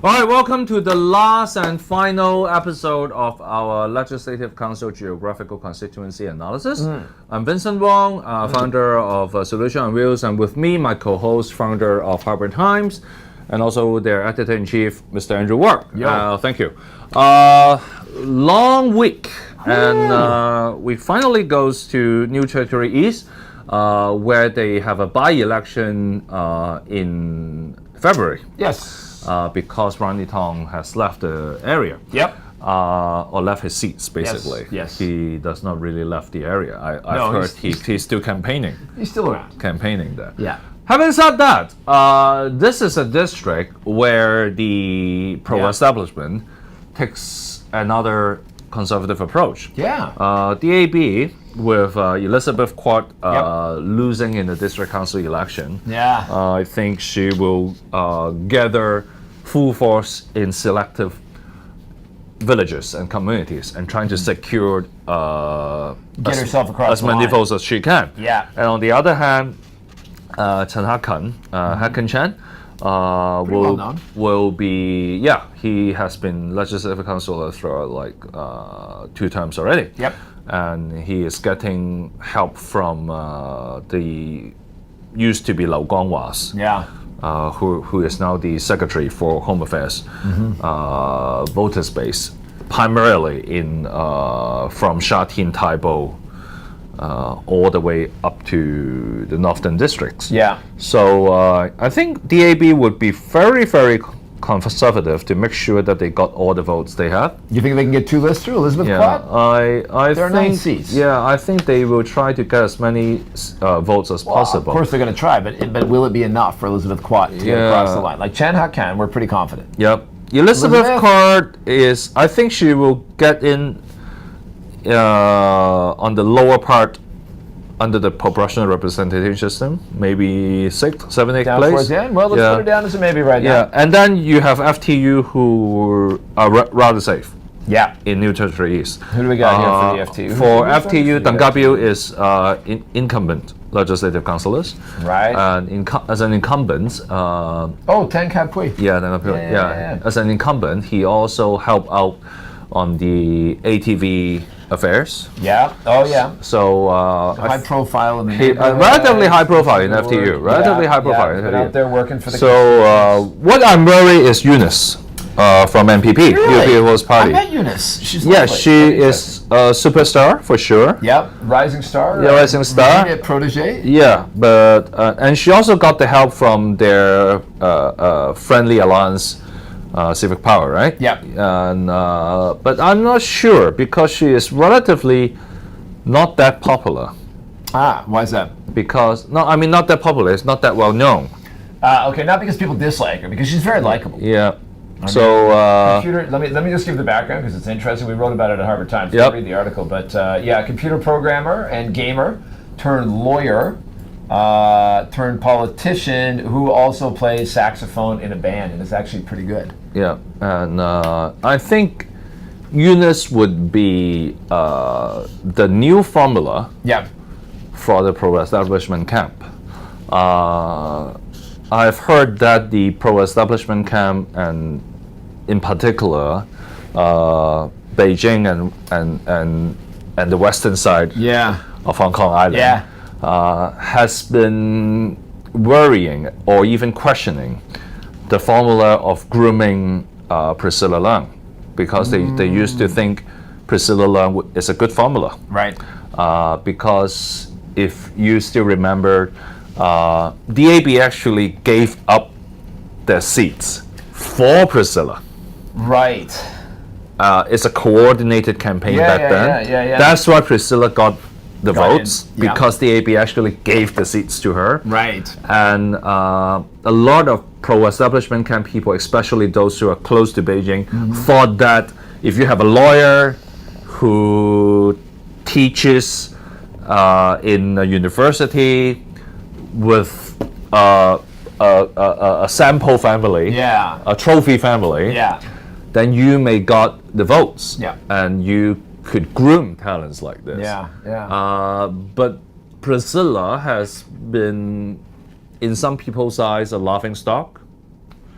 All right, welcome to the last and final episode of our Legislative Council Geographical Constituency Analysis. I'm Vincent Wong, founder of Solution on Wheels, and with me, my co-host, founder of Harbour Times, and also their editor-in-chief, Mr. Andrew Ward. Thank you. Long week, and we finally goes to New Territory East, where they have a by-election in February. Yes. Because Randy Tong has left the area. Yep. Or left his seats, basically. Yes. He does not really left the area. I've heard he's still campaigning. He's still around. Campaigning there. Yeah. Having said that, this is a district where the pro-establishment takes another conservative approach. Yeah. DAB with Elizabeth Quat losing in the district council election. Yeah. I think she will gather full force in selective villages and communities and trying to secure Get herself across as many votes as she can. Yeah. And on the other hand, Chen Hakken Chen will be, he has been legislative councillor for like 2 terms already. Yep. And he is getting help from the used to be Lau Guangwas, who is now the secretary for Home Affairs, voter space, primarily in from Sha Tin Taibo all the way up to the northern districts. Yeah. So I think DAB would be very, very conservative to make sure that they got all the votes they have. You think they can get 2 lists through Elizabeth Quat? I there think are 9 seats. Yeah, I think they will try to get as many votes as possible. Of course they're going to try, but will it be enough for Elizabeth Quat to get across the line? Like Chen Hakken, we're pretty confident. Yep. Elizabeth Quat is, I think she will get in on the lower part under the proportional representation system, maybe 6th, 7th, 8th Down place. towards the end? Well, let's put it down as a maybe right now. Yeah, and then you have FTU who are rather safe. Yeah. In New Territory East. Who do we got here for the FTU? For FTU, Deng Ka-biu is incumbent legislative councillors. Right. And as an incumbent, Deng Ka-biu. Yeah, Deng Ka-biu. Yeah. As an incumbent, he also helped out on the ATV affairs. Yeah. Oh, yeah. So high profile in the relatively high profile in FTU. Relatively high profile in FTU. Out there working for the. So what I'm worried is Eunice from MPP, really? People's Party. I met Eunice. She's lovely. She is a superstar for sure. Yep, rising star. Yeah, rising star. Protege. Yeah, but and she also got the help from their friendly alliance. Civic Power, right? Yeah. And but I'm not sure because she is relatively not that popular. Why is that? Because not that popular. It's not that well known. Okay, not because people dislike her, because she's very likable. Yeah. So computer. Let me just give the background because it's interesting. We wrote about it at Harbour Times. Yep. Read the article, but computer programmer and gamer turned lawyer. Turned politician who also plays saxophone in a band, and it's actually pretty good. Yeah, and I think Eunice would be the new formula for the pro-establishment camp. I've heard that the pro-establishment camp, and in particular Beijing and the western side of Hong Kong Island, has been worrying or even questioning the formula of grooming Priscilla Leung, because they used to think Priscilla Leung is a good formula. Right. Because if you still remember, DAB actually gave up their seats for Priscilla. Right. It's a coordinated campaign back then. That's why Priscilla got the votes, because the DAB actually gave the seats to her. Right. And a lot of pro-establishment camp people, especially those who are close to Beijing, thought that if you have a lawyer who teaches in a university with a sample family, a trophy family, then you may got the votes, and you could groom talents like this. But Priscilla has been, in some people's eyes, a laughing stock.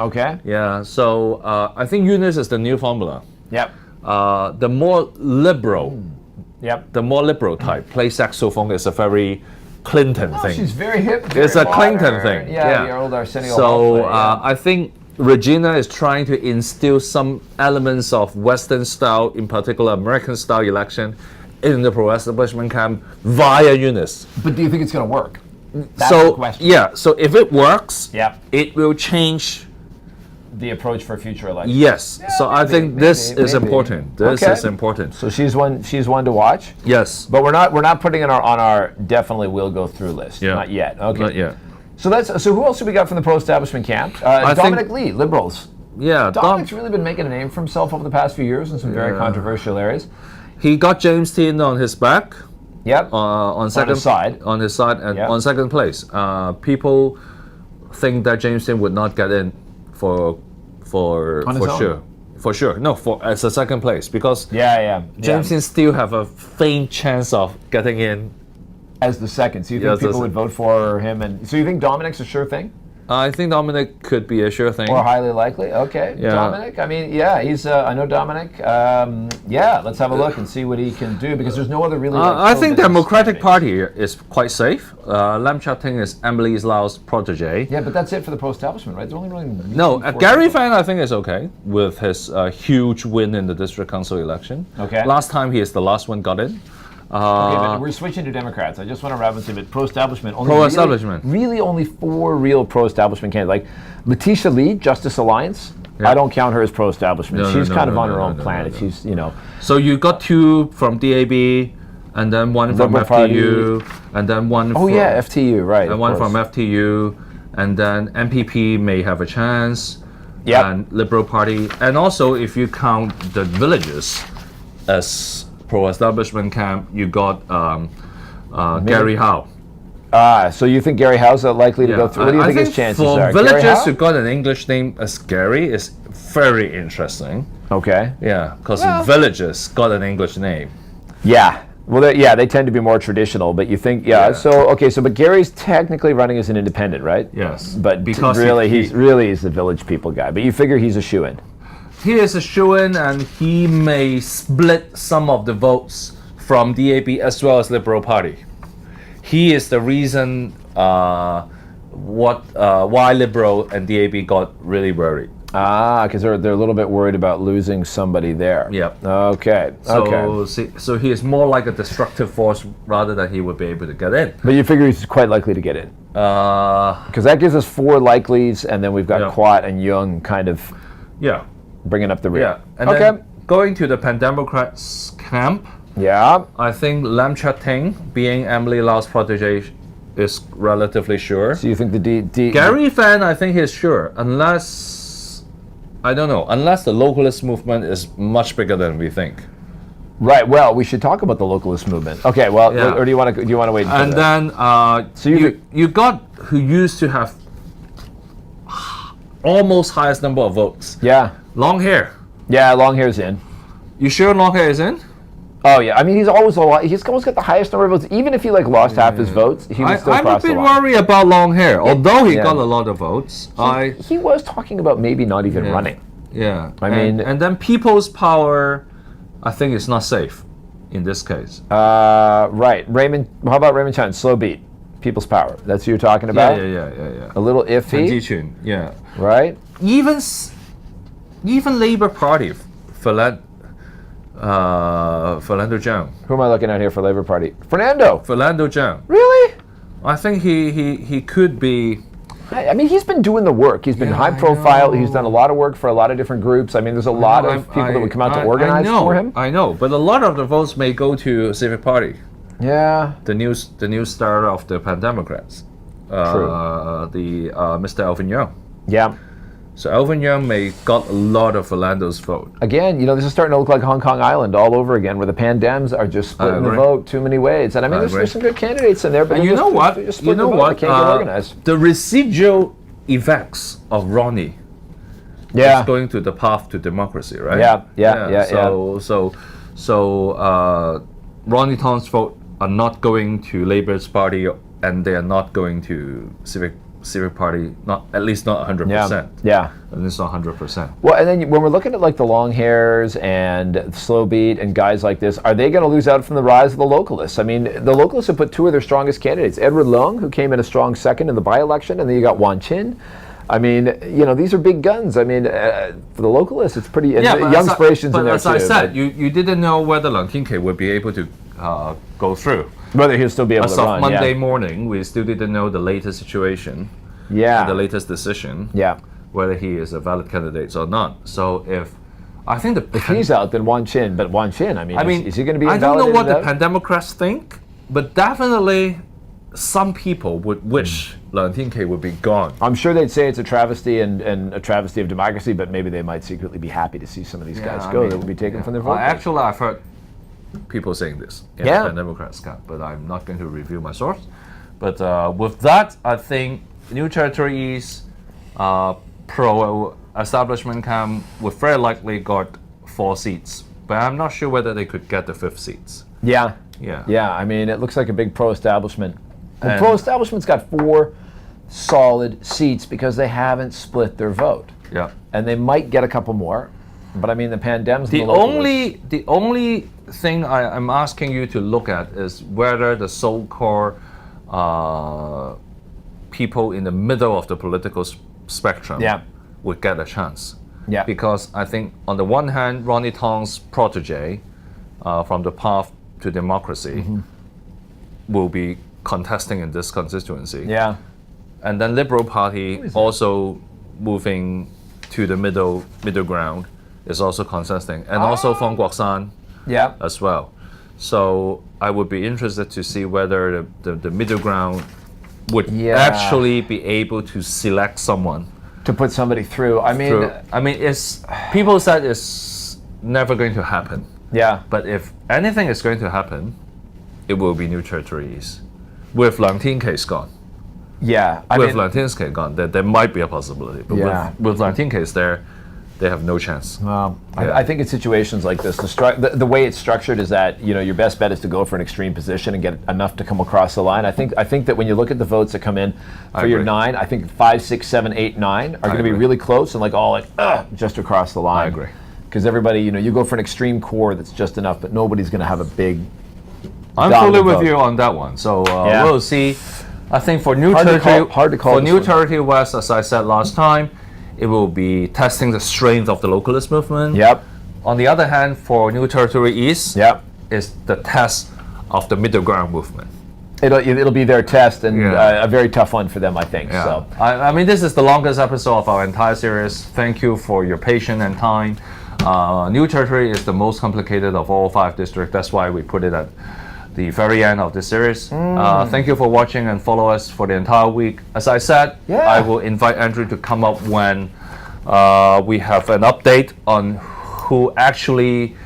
Okay. Yeah, so I think Eunice is the new formula. Yep. The more liberal, Yep. the more liberal type play saxophone is a very Clinton thing. She's very hip. It's very a Clinton modern. thing. Yeah, the old Arsenio So Hall play, yeah. I think Regina is trying to instill some elements of Western style, in particular American style election, in the pro-establishment camp via Eunice. But do you think it's going to work? That's the question. Yeah, so if it works, Yep. it will change. The approach for future elections. Yes, Yeah, so I think this is important. This Okay. is important. So she's one to watch. Yes, But we're not putting it on our definitely will go through list. Yeah. Not yet. Okay. not yet. So who else have we got from the pro-establishment camp? think- Dominic Lee, Liberals. Yeah, Dominic's really been making a name for himself over the past few years in some very controversial areas. he got James Dean on his back. Yep. On second his side. on his side, and Yeah. on second place. People think that James Dean would not get in for On his own? sure. For sure. No, for as a second place, because Yeah. James Dean still have a faint chance of getting in. As the second. So you think Yes, people as- would vote for him? And so you think Dominic's a sure thing? I think Dominic could be a sure thing. Or highly likely? Okay. Yeah. Dominic, I mean, yeah, he's, I know Dominic. Yeah, let's have a look and see what he can do, because there's no other really. I think pro-business Democratic candidates. Party is quite safe. Lam Chia-ting is Emily Lau's protege. Yeah, but that's it for the pro-establishment, right? They're only running. No, four Gary people. Fan I think is okay with his huge win in the district council election. Okay. Last time he is the last one got in. Okay, but we're switching to Democrats. I just want to wrap and say, but pro-establishment. Only Pro-establishment. Really only 4 real pro-establishment candidates. Like Letitia Lee, Justice Alliance. Yeah. I don't count her as pro-establishment. No, She's no, kind of no, on no, her no, own no, planet. no. She's, you know. So you got 2 from DAB, and then 1 from Liberal FTU, and then 1 Oh from yeah, FTU, right. and of 1 course. from FTU, and then MPP may have a chance. Yep. And Liberal Party, and also if you count the villages as pro-establishment camp, you got Gary Howe. So you think Gary Howe's likely to go through? What do you think his chances for are? Gary villagers Howe? who got an English name as Gary is very interesting. Okay. Yeah, because villages got an English name. Yeah. Well, they tend to be more traditional, but you think, Yeah. So but Gary's technically running as an independent, right? Yes, But because really, he- he's the village people guy. But you figure he's a shoo-in. He is a shoo-in, and he may split some of the votes from DAB as well as Liberal Party. He is the reason why Liberal and DAB got really worried. Because they're a little bit worried about losing somebody there. Yep. Okay. Okay. So he is more like a destructive force rather than he would be able to get in. But you figure he's quite likely to get in. Because that gives us 4 likelies, and then we've got Yeah. Quat and Young kind of Yeah, bringing up the rear. yeah. And okay. then going to the Pan-Democrats camp, Yeah. I think Lam Chia-ting, being Emily Lau's protege, is relatively sure. So you think the Gary Fan, I think he's sure, unless the localist movement is much bigger than we think. Right. Well, we should talk about the localist movement. Okay. Well, Yeah. or do you want to wait? Until And then? then So you got who used to have almost highest number of votes. Yeah. Long hair. Yeah. Long hair's in. You sure long hair is in? Oh yeah. I mean, he's always got the highest number of votes. Even if he lost half his votes, he would still I'm a cross the bit line. worried about long hair. Although he Yeah. got a lot of votes, He was talking about maybe not even Yeah. running. I mean, and then People's Power, I think it's not safe in this case. Right. Raymond. How about Raymond Chan? Slow beat. People's Power. That's who you're talking about. Yeah. A little iffy. Ji-chun, yeah. Right. Even Labour Party, Fernando Zhang. Who am I looking at here for Labour Party? Fernando. Fernando Zhang. Really? I think he could be. I mean, he's been doing the work. He's been Yeah, high I profile. know. He's done a lot of work for a lot of different groups. I mean, there's a lot of people that would come out to organize for him. I know, but a lot of the votes may go to Civic Party, Yeah. the new star of the Pan-Democrats. Mr. Alvin Young. Yeah. So Alvin Young may got a lot of Orlando's vote. Again, this is starting to look like Hong Kong Island all over again, where the Pan-Dems are just splitting the agree. vote too many ways. And I mean, I agree. there's some good candidates in there, but And you know what? They're just You splitting know the vote. what? They can't get organized. The residual effects of Ronnie Yeah. is going to the path to democracy, right? Yeah. So Ronnie Tong's vote are not going to Labour's party, and they are not going to Civic Civic Party, at least not 100%. Yeah. At least not 100%. Well, and then when we're looking at like the long hairs and slow beat and guys like this, are they going to lose out from the rise of the localists? I mean, the localists have put two of their strongest candidates, Edward Leung, who came in a strong second in the by-election, and then you got Wan Chin. I mean, you know, these are big guns. I mean, for the localists, it's pretty, and young aspirations in there too. But as I said, you didn't know whether Leung Tin-Kei would be able to go through. Whether he'll still be able to run. As of Monday morning, we still didn't know the latest situation. Yeah. The latest decision. Yeah. Whether he is a valid candidate or not. So if he's out, then Wan Chin. But Wan Chin, I mean, is he going to be I don't know what the out? Pan-Democrats think, but definitely some people would wish Leung Tin-Kei would be gone. I'm sure they'd say it's a travesty and a travesty of democracy, but maybe they might secretly be happy to see some of these guys go. That would be taken from their vote. Actually, I've heard people saying this in the Pan-Democrats camp, but I'm not going to reveal my source. But with that, I think New Territory East pro-establishment camp would very likely got 4 seats, but I'm not sure whether they could get the 5th seats. Yeah. Yeah. Yeah, I mean, it looks like a big pro-establishment. The pro-establishment's got 4 solid seats because they haven't split their vote. Yeah. And they might get a couple more, but I mean, the pandemic's the only thing I'm asking you to look at is whether the so-called people in the middle of the political spectrum would get a chance. Yeah. Because I think on the one hand, Ronnie Tong's protege from the Path to Democracy will be contesting in this constituency. Yeah. And then Liberal Party also moving to the middle ground is also contesting. And also Fong Guokshan as well. So I would be interested to see whether the middle ground would actually be able to select someone. To put somebody through. I mean, it's people said it's never going to happen. Yeah. But if anything is going to happen, it will be New Territory East. With Leung Tin-Kei gone. Yeah. With Leung Tin-Kei gone, there might be a possibility. But with Leung Tin-Kei there, they have no chance. I think in situations like this, the way it's structured is that, you know, your best bet is to go for an extreme position and get enough to come across the line. I think that when you look at the votes that come in for your 9, I think 5, 6, 7, 8, 9 are going to be really close and just across the line. I agree. Because everybody, you know, you go for an extreme core that's just enough, but nobody's going to have a big. I'm fully with you on that one. So we'll see. I think for New Territory West, as I said last time, it will be testing the strength of the localist movement. Yep. On the other hand, for New Territory East, is the test of the middle ground movement. It'll be their test and a very tough one for them, I think. Yeah. So I mean, this is the longest episode of our entire series. Thank you for your patience and time. New Territory is the most complicated of all 5 districts. That's why we put it at the very end of the series. Thank you for watching and follow us for the entire week. As I said, I will invite Andrew to come up when we have an update on who actually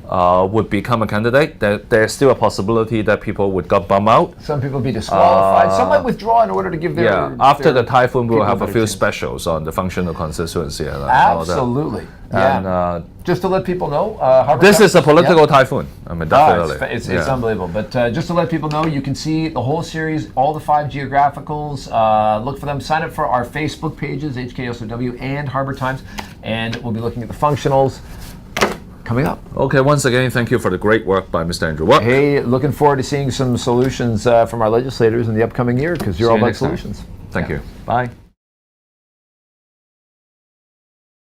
would become a candidate. There's still a possibility that people would get bummed out. Some people be disqualified. Some might withdraw in order to give their. After the typhoon, we'll have a few specials on the functional constituency and absolutely. all that. And just to let people know, this is a political typhoon. I mean, definitely. It's unbelievable. But just to let people know, you can see the whole series, all the 5 geographicals. Look for them. Sign up for our Facebook pages, HKSOW and Harbor Times, and we'll be looking at the functionals coming up. Okay, once again, thank you for the great work by Mr. Andrew Watt. Hey, looking forward to seeing some solutions from our legislators in the upcoming year, because you're all about solutions. Thank you. Bye.